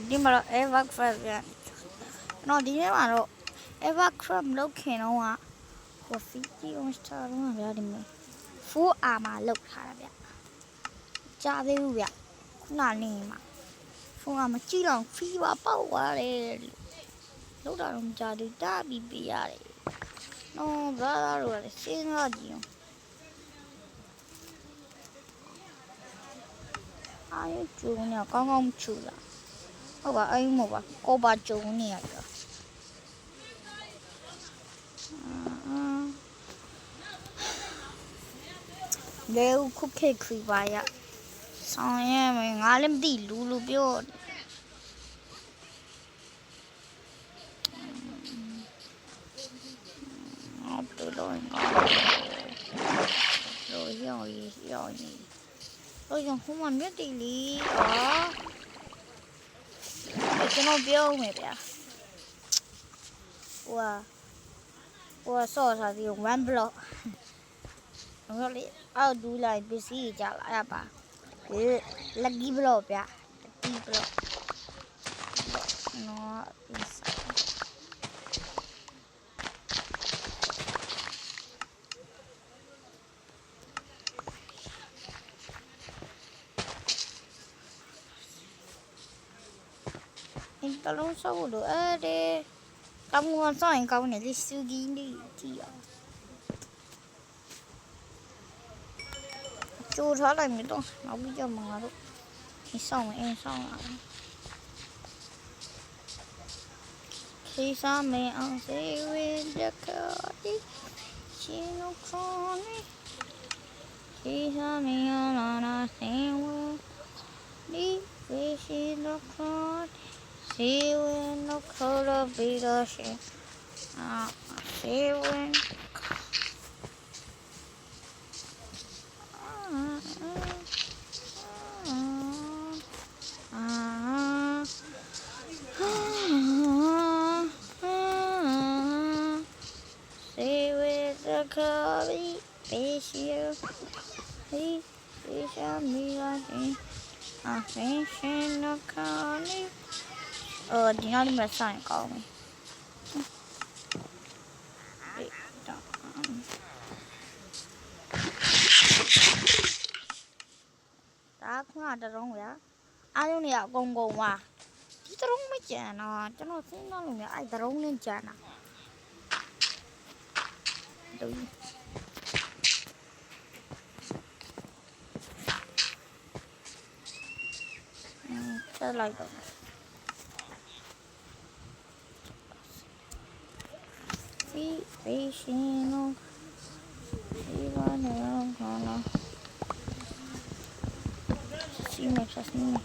ဒီမှာတော့ Evercraft ရနော်ဒီထဲမှာတော့ Evercraft လောက်ခင်တော့ကဟို 50 star တော့ဗျာဒီမှာ full armor လောက်ထားတာဗျကြားသေးဘူးဗျခုနနေမှာ full armor ကြည့်တော့ fever ပေါက်သွားတယ်လောက်တာတော့မကြသေးတာပြီးပြရတယ်နော်ဘာသာတော့လေစဉ်းစားကြည့်အောင်အားကျုံနေကောင်းကောင်းချူလာဟုတ်ပါအဲ့မဟုတ်ပါကောပါကျုံနေရတာလေခုခေတ်ခရီးပါရဆောင်ရမယ်ငါလည်းမသိလူပြောတော်တော့ငါတော့ရောင်းနေတော့ยังဟိုမှာမြက်တီလီကျွန်တော်ပြောမယ်ဗျာဟိုဆော့စားဒီ1 block တော့လေအောက်ဒူးလိုက်ပစ္စည်းကြလာရပါlucky block ဗျာ lucky block နော်တလုံးဆောက်လို့အဲ့ဒီကောင်းကောင်းဆောက်ရင်ကောင်းတယ်လေစူကြီးနေကြည့်အောင်ကျိုးထားလိုက်မယ်တော့နောက်ပြီးကြမှာတော့ဒီဆောင်အင်းဆောင်လာခေးစားမင်းအောင်စေဝင်တကားဒီရှင်တို့ခေါ်နေခေးစားမင်းအောင်လာဆင်းဝင်ဒီဝေရှင်တို့ခေါ်See when no color be the shame. See when. See with the curly face you. He shall be like me. I think no curly. ဒီနောက်လေးမှာဆိုင်ကောင်းဒါကတရုံးဗျာအားလုံးတွေအကုန်ကုန်ပါဒီတရုံးမကြံတော့ကျွန်တော်စဉ်းစားလို့များအဲ့တရုံးနဲ့ကြံတာဆက်လိုက်တော့Vicino, Ivano, Ivano. Sì, mi fa sentire.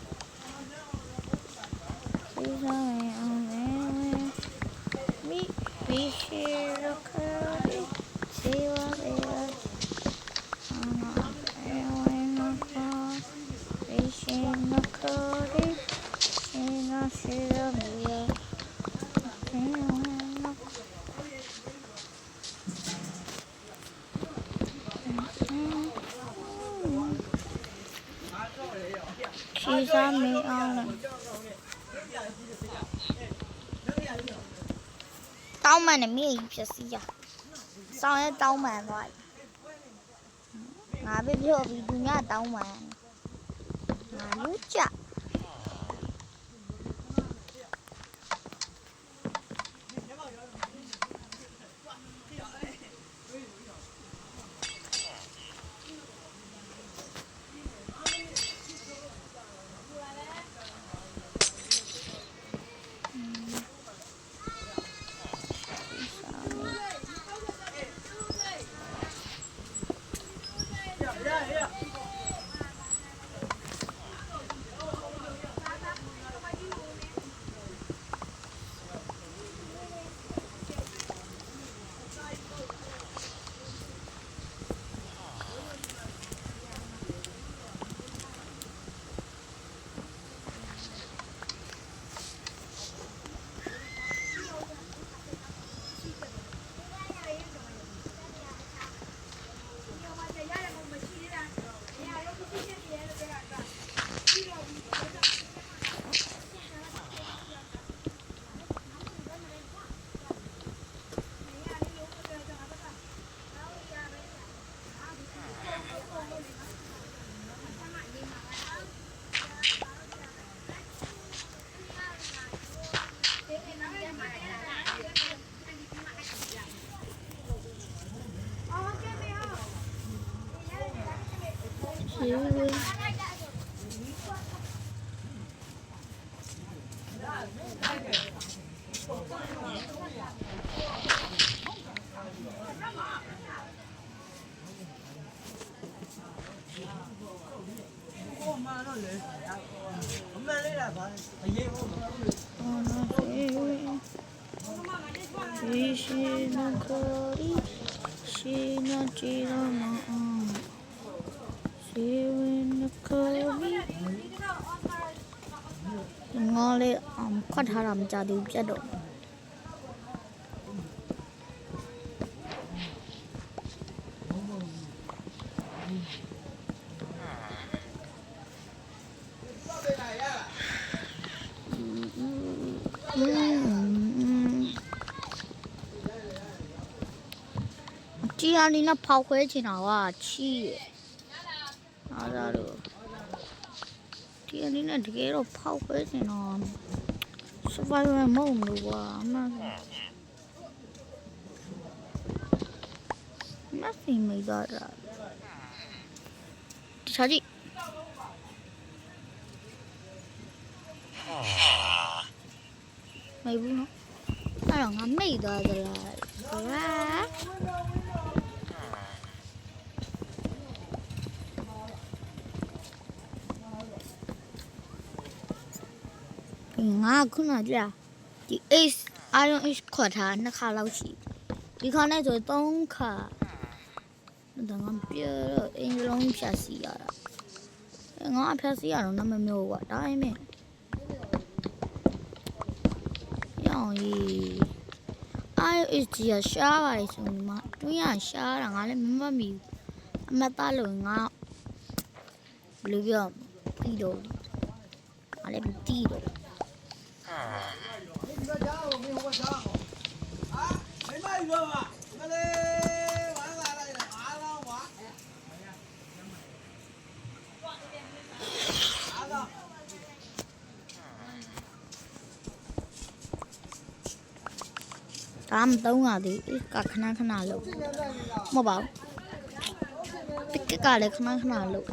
Mi vicino, cari, si va via. Vicino, cari, si va via. She's on me on. တောင်းမှန်နဲ့မြေကြီးဖြစ်စီရဆောင်းရဲတောင်းမှန်သွားငါပြပြောပြီးသူများတောင်းမှန်ငါလူကြ ငေါလေးခွတ်ထားတာမကြသေးဘူးပြတ်တော့ကြီးရနေနဲ့ဖောက်ခွဲချင်တာကချီးအားသာတော့ဒီအနေနဲ့တကယ်တော့ဖောက်ခွဲချင်တော့ survival mode လို့ကွာမသိမိတော့တာဒီစားကြည့်မေဘူးနော်အဲ့တော့ငါမိတ်သွားကြလားဟာငါခုနကြဒီ ace iron ace ခွတ်ထား2ခါလောက်ရှိဒီခါနဲ့ဆို3ခါဒါငါပြတော့အင်ဂျလုံးဖြတ်စီရတာငါဖြတ်စီရတော့နမမျိုးကွာဒါပေမဲ့ရောင်ကြီး iron ace ကြီးရှားပါလေဆိုမှတွင်းရရှားတာငါလည်းမမှတ်မိဘူးအမတ်သားလို့ငါဘယ်လိုပြောပြီးတော့ငါလည်းပြီးတော့ဒါမသုံးရသေးကခဏခဏလို့မဟုတ်ပါဘူးတကယ်ကလည်းခဏခဏလို့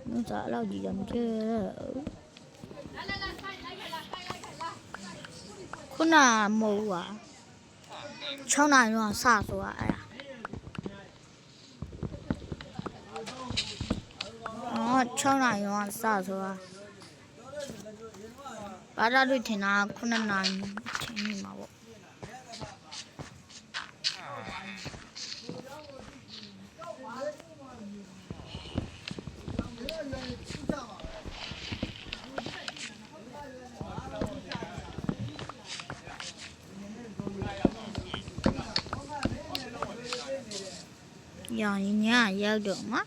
မစားတော့ကြည့်ရမကြခုနမဟုတ်ပါ6နာရီတော့စဆိုတာအဲ့ဒါ6နာရီတော့စဆိုတာဘာသာတွေ့ထင်တာ9နာရီထင်နေမှာပေါ့ရောင်ညရောက်တော့မှာ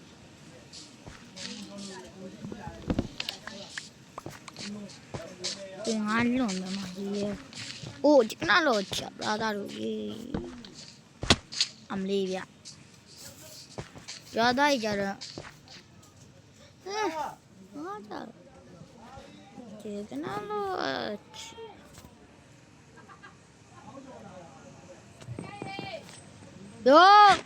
ငါလွန်နေမှာကြီးအိုးဒီကနေ့တော့ချက်လာတာလို့ရေးအမလေးဗျရသားကြတော့ဟာတာဒီကနေ့တော့ယော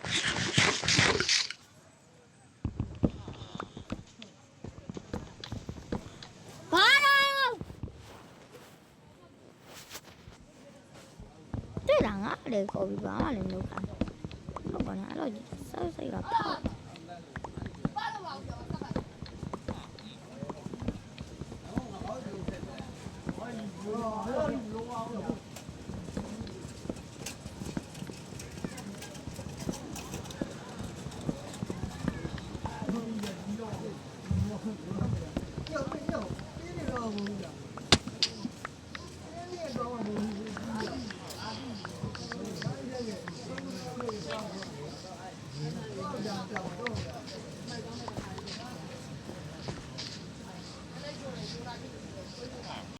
လေခေါ်ပြီးပါလေလောက်တာဟုတ်ပါလားအဲ့တော့စိုက်ကဖောက်